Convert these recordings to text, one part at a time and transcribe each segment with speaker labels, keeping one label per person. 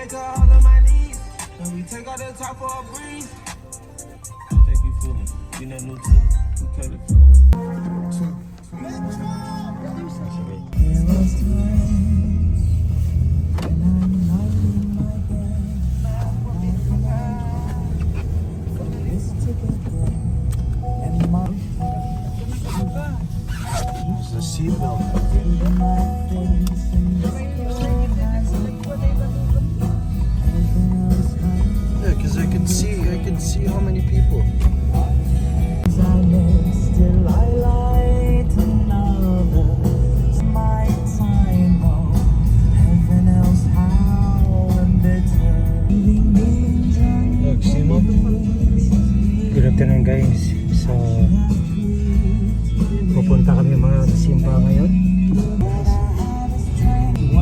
Speaker 1: make her all of my needs. And we take out the top for a breeze. I'll take you fooling. You know, new too. We cut it fooling.
Speaker 2: It's the seatbelt. Yeah, because I can see how many people. Look, see mo? Good afternoon guys. So, pupunta kami mga simba ngayon.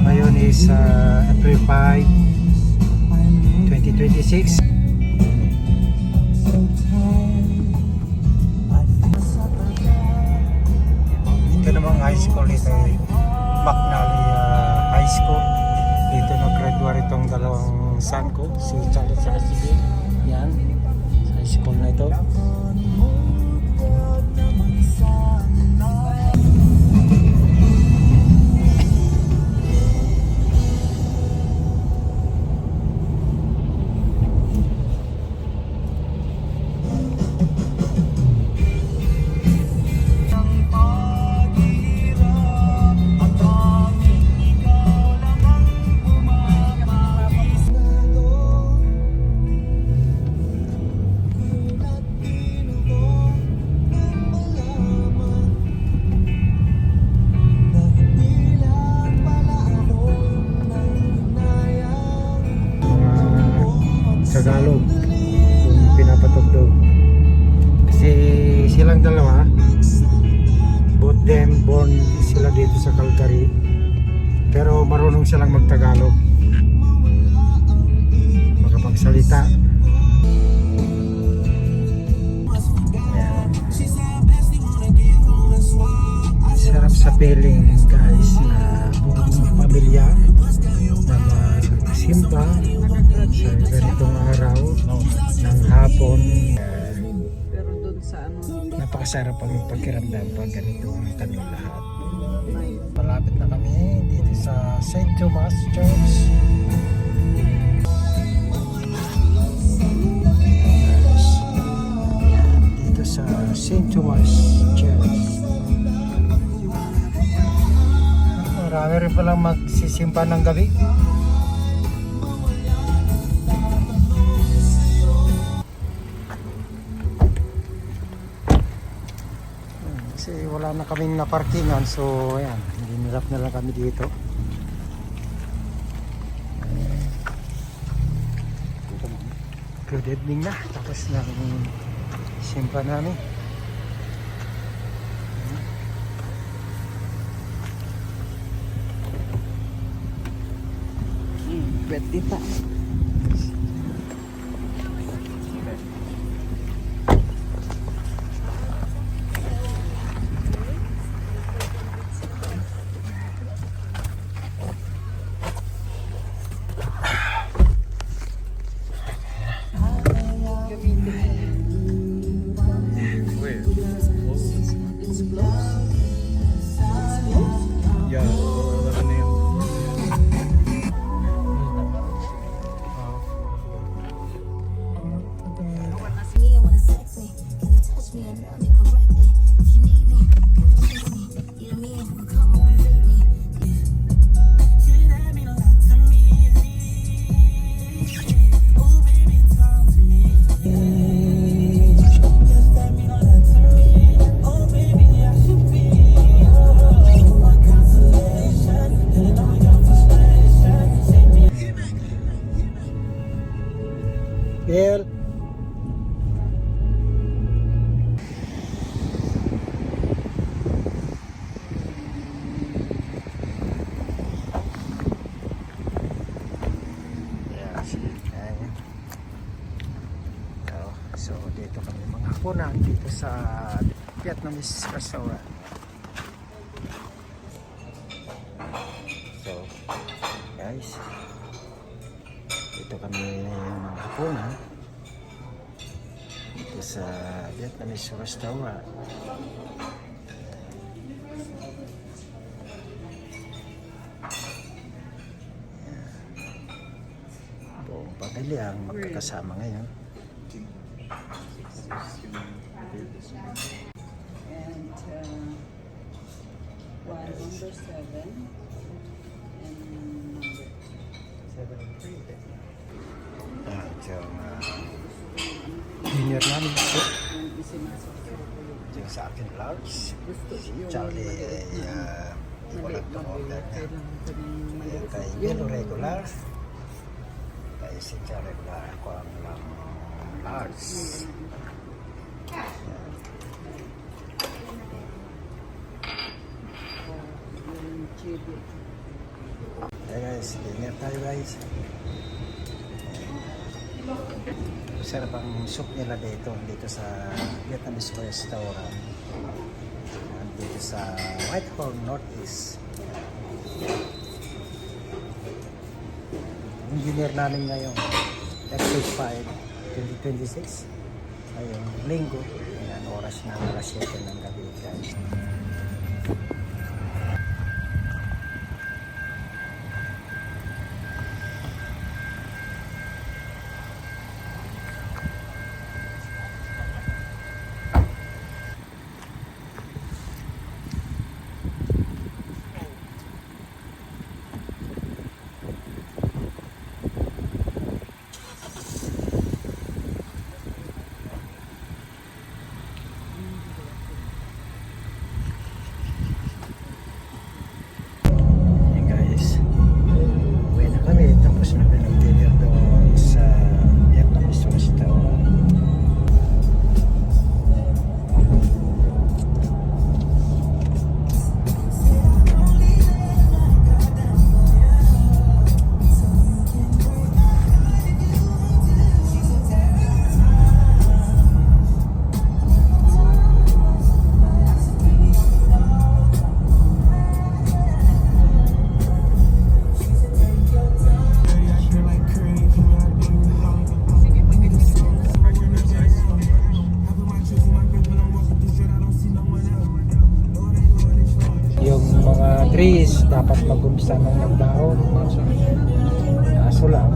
Speaker 2: Ngayon is April 5, 2026. Ito namang high school dito ay McNally High School. Dito nag-graduate itong dalawang son ko, si Charlie at si Bill. Yan, sa high school na ito. Tagalog kung pinapatugtog kasi silang dalawa, both them born sila dito sa Calgary, pero marunong silang magtagalog, makapagsalita. Sarap sa feeling guys na buong pamilya na magsimba sa ganitong araw ng hapon.
Speaker 3: Pero doon sa
Speaker 2: Napakasarap ang pagkiramdam pag ganito ang kami lahat. Malapit na kami dito sa St. Thomas Church. Dito sa St. Thomas Church. Marami rin palang magsisimba ng gabi. Kasi wala na kaming naparkingan, so ayan, hinirap na lang kami dito. Good evening na, tapos ng simpa namin.
Speaker 3: birthday pa.
Speaker 2: Bill. So dito kami mga hapunan dito sa Vietnamese restaurant. So guys, kami ng hapunan dito sa Vietnamese restaurant. Buong pamilya ang magkakasama ngayon.
Speaker 3: And one number 7 and number
Speaker 2: At yung dinner namin ito.
Speaker 3: yung isinasok ko.
Speaker 2: Yung sa akin large.
Speaker 3: Gusto
Speaker 2: Si
Speaker 3: yung
Speaker 2: Charlie ay wala
Speaker 3: maliit
Speaker 2: itong order niya.
Speaker 3: kailangan ko ng maliit.
Speaker 2: Kay Yellow regular. Kay si Charlie regular. Ako ang large.
Speaker 3: Yung chili.
Speaker 2: Hey guys, dinner tayo guys. Sarap ang soup nila dito sa Vietnamese restaurant. Dito sa Whitehall Northeast. Ang dinner namin ngayon, April 5, 2026. Ngayong linggo. Ayan, oras na alas 7 ng gabi guys. Hey guys, uwi na kami tapos na pinag-dinner doon sa Vietnamese restaurant. Yung mga trees dapat mag-umpisa ng magdahon. Kaso lang,